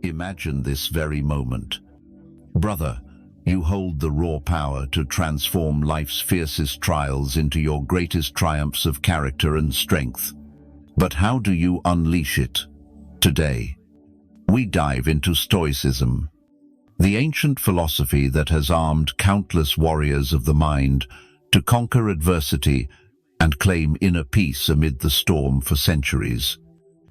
Imagine this very moment. Brother, you hold the raw power to transform life's fiercest trials into your greatest triumphs of character and strength. But how do you unleash it? Today, we dive into Stoicism, the ancient philosophy that has armed countless warriors of the mind to conquer adversity and claim inner peace amid the storm for centuries.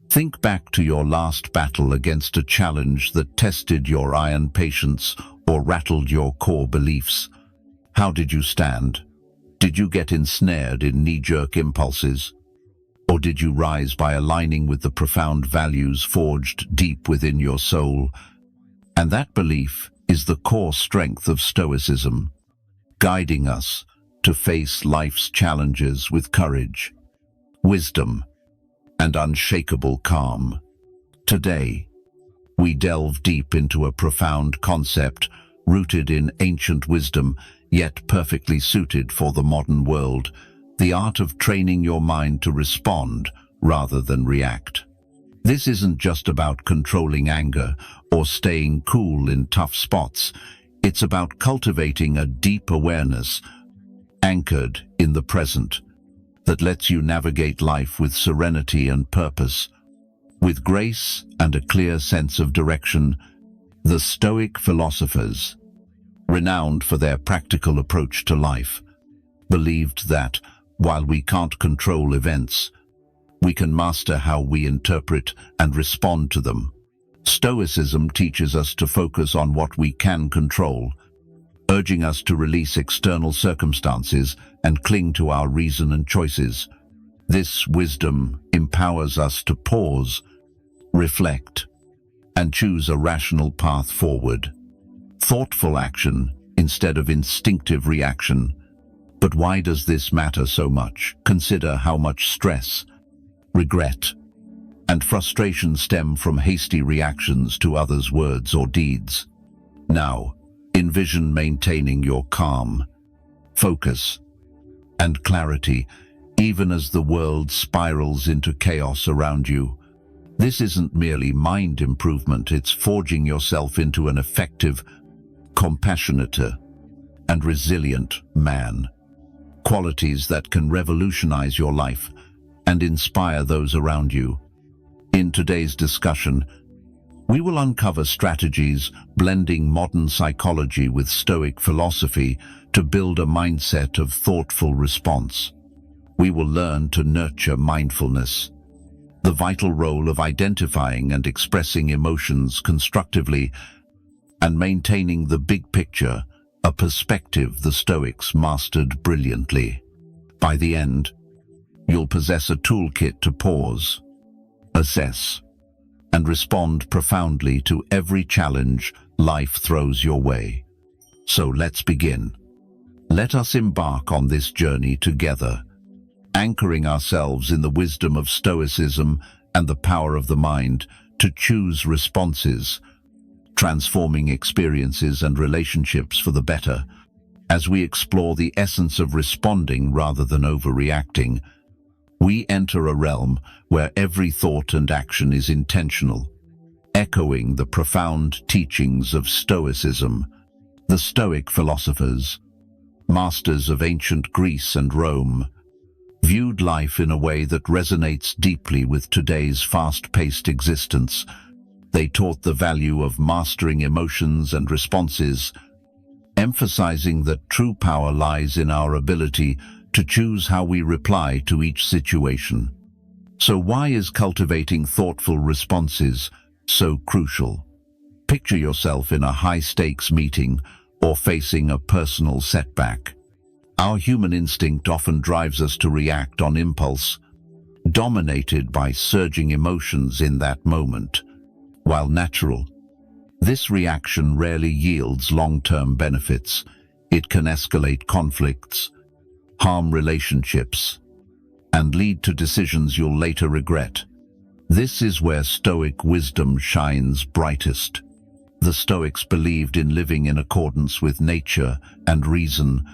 Think back to your last battle against a challenge that tested your iron patience or rattled your core beliefs. How did you stand? Did you get ensnared in knee-jerk impulses? Or did you rise by aligning with the profound values forged deep within your soul? And that belief is the core strength of Stoicism, guiding us to face life's challenges with courage, wisdom, and unshakable calm. Today, we delve deep into a profound concept rooted in ancient wisdom, yet perfectly suited for the modern world: the art of training your mind to respond rather than react. This isn't just about controlling anger or staying cool in tough spots. It's about cultivating a deep awareness, anchored in the present, that lets you navigate life with serenity and purpose. With grace and a clear sense of direction, the Stoic philosophers, renowned for their practical approach to life, believed that, while we can't control events, we can master how we interpret and respond to them. Stoicism teaches us to focus on what we can control, urging us to release external circumstances and cling to our reason and choices. This wisdom empowers us to pause, reflect, and choose a rational path forward. Thoughtful action instead of instinctive reaction. But why does this matter so much? Consider how much stress, regret, and frustration stem from hasty reactions to others' words or deeds. Now, envision maintaining your calm, focus, and clarity, even as the world spirals into chaos around you. This isn't merely mind improvement, it's forging yourself into an effective, compassionate, and resilient man. Qualities that can revolutionize your life and inspire those around you. In today's discussion, we will uncover strategies blending modern psychology with Stoic philosophy to build a mindset of thoughtful response. We will learn to nurture mindfulness, the vital role of identifying and expressing emotions constructively, and maintaining the big picture, a perspective the Stoics mastered brilliantly. By the end, you'll possess a toolkit to pause, assess, and respond profoundly to every challenge life throws your way. So let's begin. Let us embark on this journey together, anchoring ourselves in the wisdom of Stoicism and the power of the mind to choose responses, transforming experiences and relationships for the better. As we explore the essence of responding rather than overreacting, we enter a realm where every thought and action is intentional, echoing the profound teachings of Stoicism. The Stoic philosophers, masters of ancient Greece and Rome, viewed life in a way that resonates deeply with today's fast-paced existence. They taught the value of mastering emotions and responses, emphasizing that true power lies in our ability to choose how we reply to each situation. So why is cultivating thoughtful responses so crucial? Picture yourself in a high-stakes meeting or facing a personal setback. Our human instinct often drives us to react on impulse, dominated by surging emotions in that moment. While natural, this reaction rarely yields long-term benefits. It can escalate conflicts, harm relationships, and lead to decisions you'll later regret. This is where Stoic wisdom shines brightest. The Stoics believed in living in accordance with nature and reason,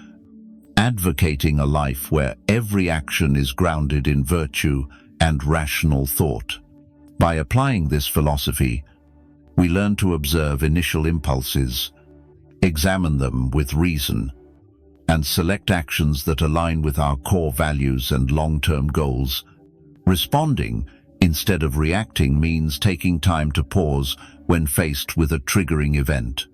advocating a life where every action is grounded in virtue and rational thought. By applying this philosophy, We learn to observe initial impulses, examine them with reason, and select actions that align with our core values and long-term goals. Responding, instead of reacting, means taking time to pause when faced with a triggering event.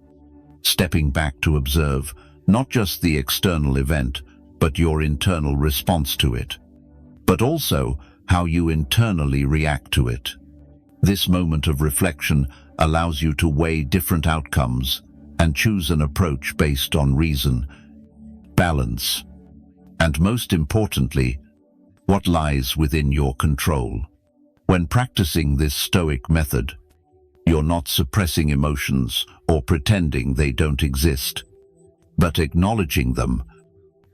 Stepping back to observe not just the external event, but your internal response to it, but also how you internally react to it. This moment of reflection allows you to weigh different outcomes and choose an approach based on reason, balance, and most importantly, what lies within your control. When practicing this Stoic method, you're not suppressing emotions or pretending they don't exist, but acknowledging them,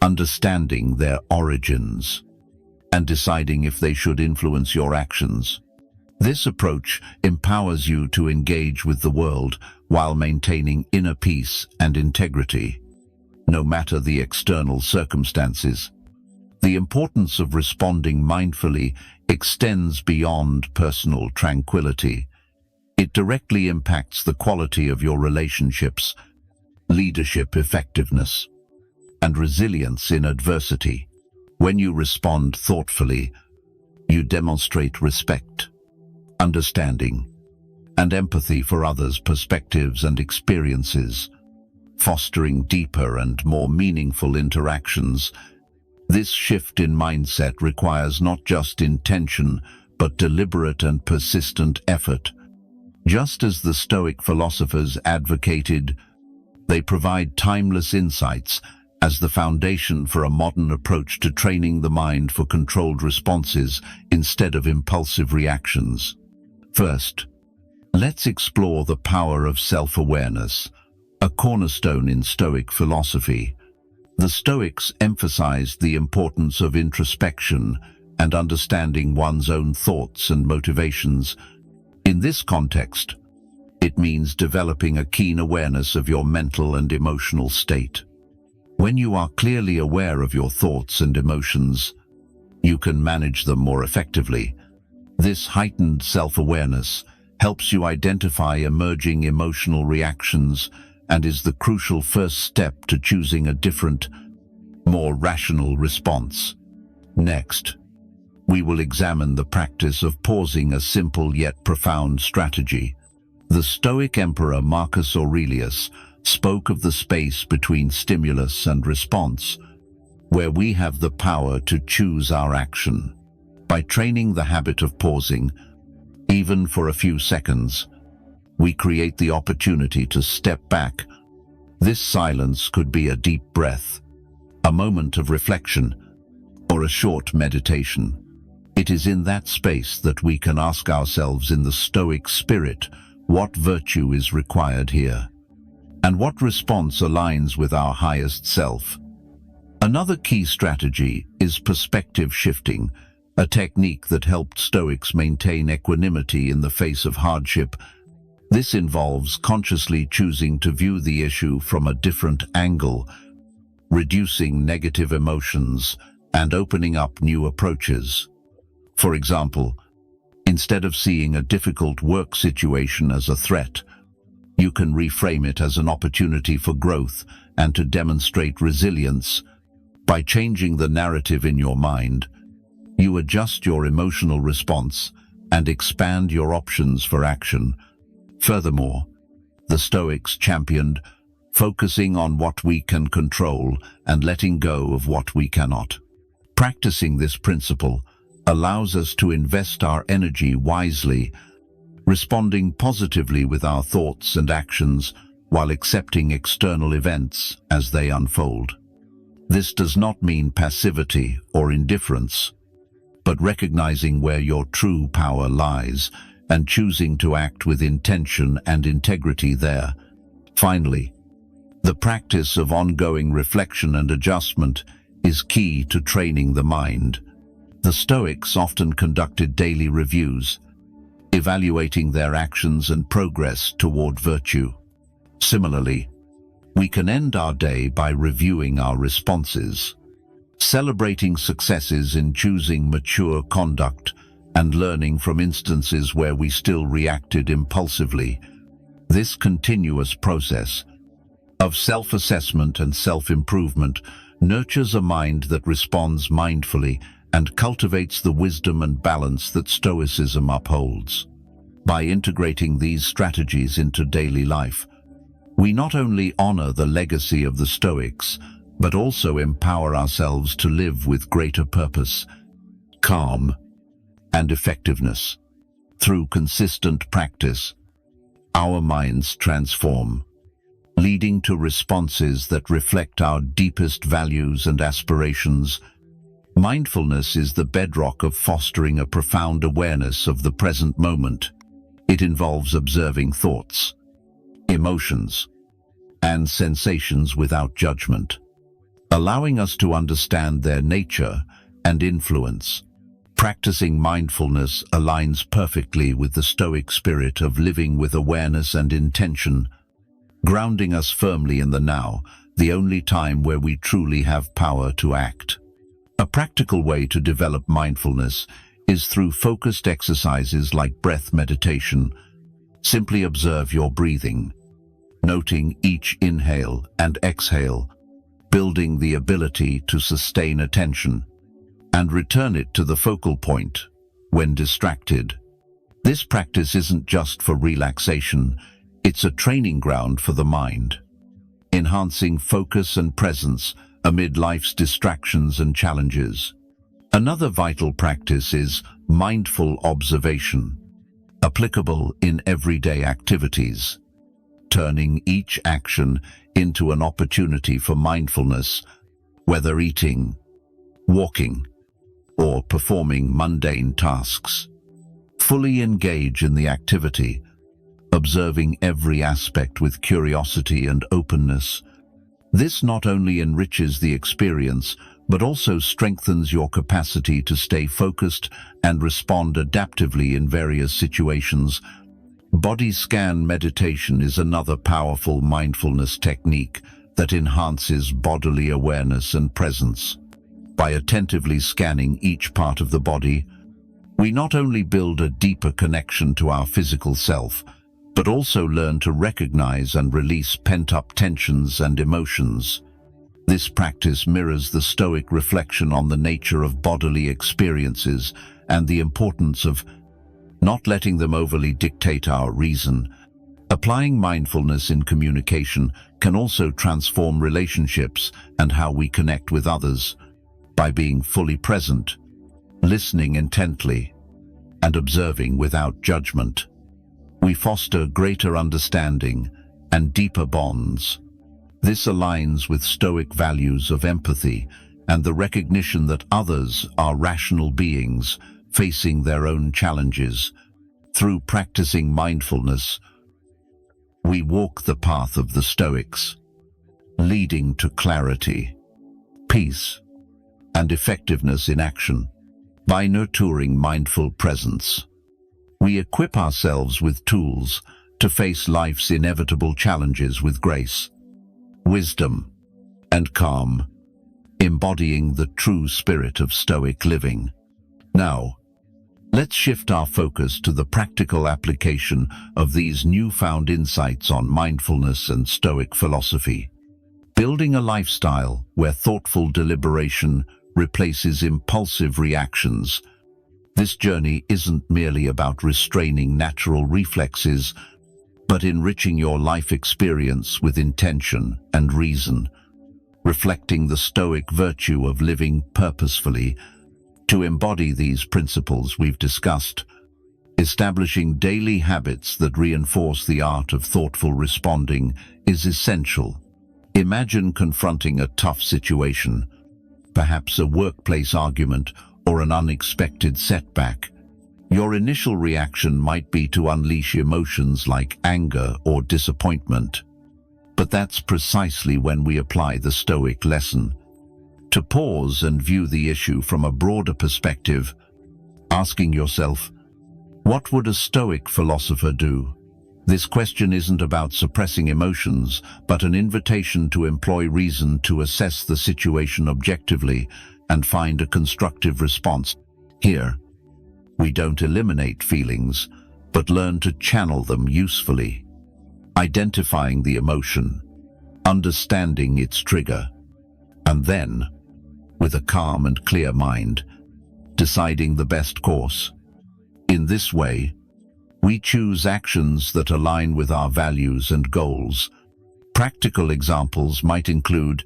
understanding their origins, and deciding if they should influence your actions. This approach empowers you to engage with the world while maintaining inner peace and integrity, no matter the external circumstances. The importance of responding mindfully extends beyond personal tranquility. It directly impacts the quality of your relationships, leadership effectiveness, and resilience in adversity. When you respond thoughtfully, you demonstrate respect, understanding, and empathy for others' perspectives and experiences, fostering deeper and more meaningful interactions. This shift in mindset requires not just intention, but deliberate and persistent effort. Just as the Stoic philosophers advocated, they provide timeless insights as the foundation for a modern approach to training the mind for controlled responses instead of impulsive reactions. First, let's explore the power of self-awareness, a cornerstone in Stoic philosophy. The Stoics emphasized the importance of introspection and understanding one's own thoughts and motivations. In this context, it means developing a keen awareness of your mental and emotional state. When you are clearly aware of your thoughts and emotions, you can manage them more effectively. This heightened self-awareness helps you identify emerging emotional reactions and is the crucial first step to choosing a different, more rational response. Next, we will examine the practice of pausing, a simple yet profound strategy. The Stoic Emperor Marcus Aurelius spoke of the space between stimulus and response, where we have the power to choose our action. By training the habit of pausing, even for a few seconds, we create the opportunity to step back. This silence could be a deep breath, a moment of reflection, or a short meditation. It is in that space that we can ask ourselves in the Stoic spirit, what virtue is required here, and what response aligns with our highest self. Another key strategy is perspective shifting, a technique that helped Stoics maintain equanimity in the face of hardship. This involves consciously choosing to view the issue from a different angle, reducing negative emotions and opening up new approaches. For example, instead of seeing a difficult work situation as a threat, you can reframe it as an opportunity for growth and to demonstrate resilience. By changing the narrative in your mind, you adjust your emotional response and expand your options for action. Furthermore, the Stoics championed focusing on what we can control and letting go of what we cannot. Practicing this principle allows us to invest our energy wisely, responding positively with our thoughts and actions while accepting external events as they unfold. This does not mean passivity or indifference, but recognizing where your true power lies and choosing to act with intention and integrity there. Finally, the practice of ongoing reflection and adjustment is key to training the mind. The Stoics often conducted daily reviews, evaluating their actions and progress toward virtue. Similarly, we can end our day by reviewing our responses, celebrating successes in choosing mature conduct, and learning from instances where we still reacted impulsively. This continuous process of self-assessment and self-improvement nurtures a mind that responds mindfully and cultivates the wisdom and balance that Stoicism upholds. By integrating these strategies into daily life, we not only honor the legacy of the Stoics, but also empower ourselves to live with greater purpose, calm, and effectiveness. Through consistent practice, our minds transform, leading to responses that reflect our deepest values and aspirations. Mindfulness is the bedrock of fostering a profound awareness of the present moment. It involves observing thoughts, emotions, and sensations without judgment, allowing us to understand their nature and influence. Practicing mindfulness aligns perfectly with the Stoic spirit of living with awareness and intention, grounding us firmly in the now, the only time where we truly have power to act. A practical way to develop mindfulness is through focused exercises like breath meditation. Simply observe your breathing, noting each inhale and exhale, building the ability to sustain attention and return it to the focal point when distracted. This practice isn't just for relaxation, it's a training ground for the mind, enhancing focus and presence amid life's distractions and challenges. Another vital practice is mindful observation, applicable in everyday activities, turning each action into an opportunity for mindfulness, whether eating, walking, or performing mundane tasks. Fully engage in the activity, observing every aspect with curiosity and openness. This not only enriches the experience, but also strengthens your capacity to stay focused and respond adaptively in various situations. Body scan meditation is another powerful mindfulness technique that enhances bodily awareness and presence. By attentively scanning each part of the body, we not only build a deeper connection to our physical self, but also learn to recognize and release pent-up tensions and emotions. This practice mirrors the Stoic reflection on the nature of bodily experiences and the importance of not letting them overly dictate our reason. Applying mindfulness in communication can also transform relationships and how we connect with others. By being fully present, listening intently, and observing without judgment, we foster greater understanding and deeper bonds. This aligns with Stoic values of empathy and the recognition that others are rational beings facing their own challenges. Through practicing mindfulness, we walk the path of the Stoics, leading to clarity, peace, and effectiveness in action. By nurturing mindful presence, we equip ourselves with tools to face life's inevitable challenges with grace, wisdom, and calm, embodying the true spirit of Stoic living. Now, let's shift our focus to the practical application of these newfound insights on mindfulness and Stoic philosophy. Building a lifestyle where thoughtful deliberation replaces impulsive reactions. This journey isn't merely about restraining natural reflexes, but enriching your life experience with intention and reason, reflecting the Stoic virtue of living purposefully. To embody these principles we've discussed, establishing daily habits that reinforce the art of thoughtful responding is essential. Imagine confronting a tough situation, perhaps a workplace argument or an unexpected setback. Your initial reaction might be to unleash emotions like anger or disappointment. But that's precisely when we apply the Stoic lesson. To pause and view the issue from a broader perspective, asking yourself, what would a Stoic philosopher do? This question isn't about suppressing emotions, but an invitation to employ reason to assess the situation objectively and find a constructive response. Here, we don't eliminate feelings, but learn to channel them usefully. identifying the emotion, understanding its trigger, and then, with a calm and clear mind, deciding the best course. In this way, we choose actions that align with our values and goals. Practical examples might include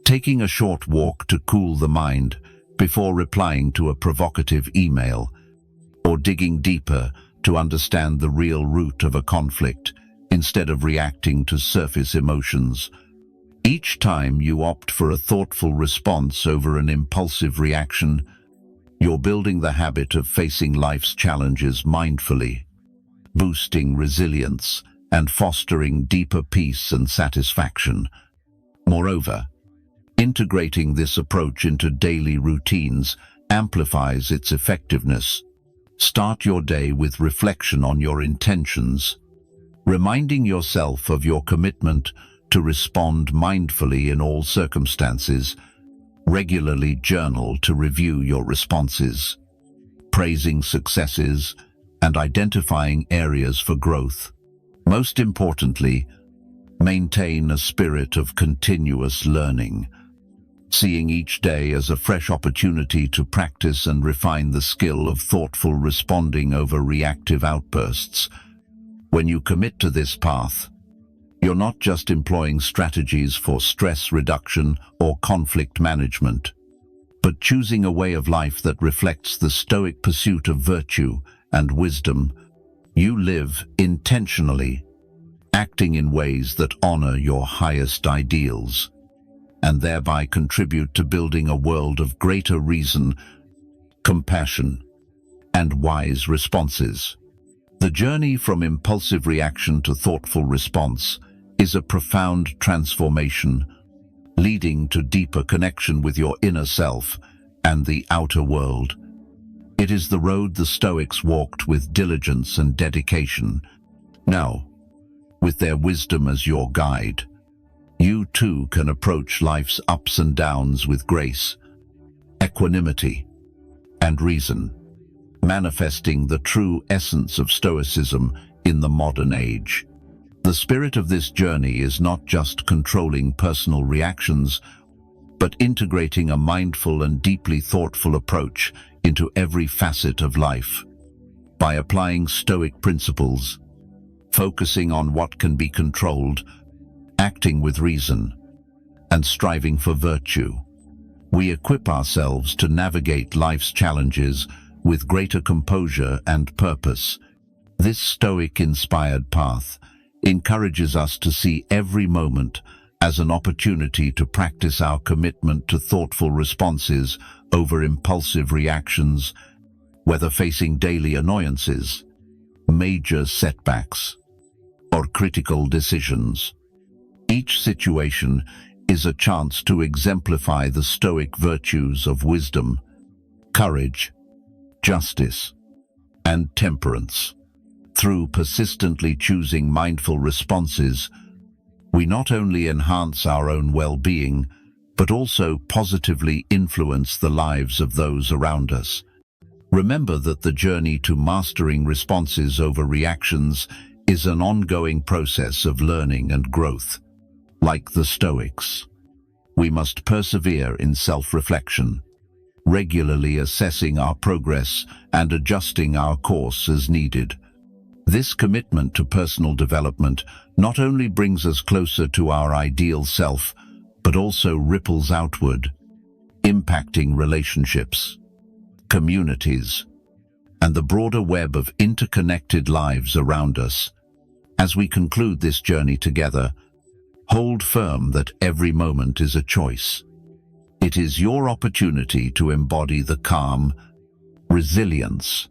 taking a short walk to cool the mind before replying to a provocative email, or digging deeper to understand the real root of a conflict instead of reacting to surface emotions. Each time you opt for a thoughtful response over an impulsive reaction, you're building the habit of facing life's challenges mindfully, boosting resilience and fostering deeper peace and satisfaction. Moreover, integrating this approach into daily routines amplifies its effectiveness. Start your day with reflection on your intentions, reminding yourself of your commitment to respond mindfully in all circumstances. Regularly journal to review your responses, praising successes and identifying areas for growth. Most importantly, maintain a spirit of continuous learning, seeing each day as a fresh opportunity to practice and refine the skill of thoughtful responding over reactive outbursts. When you commit to this path, you're not just employing strategies for stress reduction or conflict management, but choosing a way of life that reflects the Stoic pursuit of virtue and wisdom. You live intentionally, acting in ways that honor your highest ideals, and thereby contribute to building a world of greater reason, compassion, and wise responses. The journey from impulsive reaction to thoughtful response is a profound transformation, leading to deeper connection with your inner self and the outer world. It is the road the Stoics walked with diligence and dedication. Now, with their wisdom as your guide, you too can approach life's ups and downs with grace, equanimity, and reason, manifesting the true essence of Stoicism in the modern age. The spirit of this journey is not just controlling personal reactions, but integrating a mindful and deeply thoughtful approach into every facet of life. By applying Stoic principles, focusing on what can be controlled, acting with reason, and striving for virtue, we equip ourselves to navigate life's challenges with greater composure and purpose. This Stoic-inspired path encourages us to see every moment as an opportunity to practice our commitment to thoughtful responses over impulsive reactions, whether facing daily annoyances, major setbacks, or critical decisions. Each situation is a chance to exemplify the Stoic virtues of wisdom, courage, justice, and temperance. Through persistently choosing mindful responses, we not only enhance our own well-being, but also positively influence the lives of those around us. Remember that the journey to mastering responses over reactions is an ongoing process of learning and growth. Like the Stoics, we must persevere in self-reflection, regularly assessing our progress and adjusting our course as needed. This commitment to personal development not only brings us closer to our ideal self, but also ripples outward, impacting relationships, communities, and the broader web of interconnected lives around us. As we conclude this journey together, hold firm that every moment is a choice. It is your opportunity to embody the calm, resilience,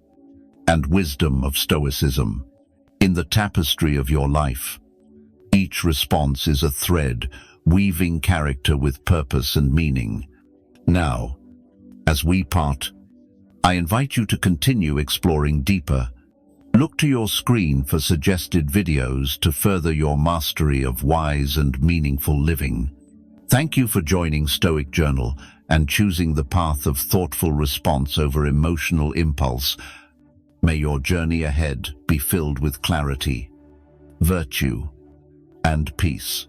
and wisdom of Stoicism in the tapestry of your life. Each response is a thread weaving character with purpose and meaning. Now, as we part, I invite you to continue exploring deeper. Look to your screen for suggested videos to further your mastery of wise and meaningful living. Thank you for joining Stoic Journal and choosing the path of thoughtful response over emotional impulse. May your journey ahead be filled with clarity, virtue, and peace.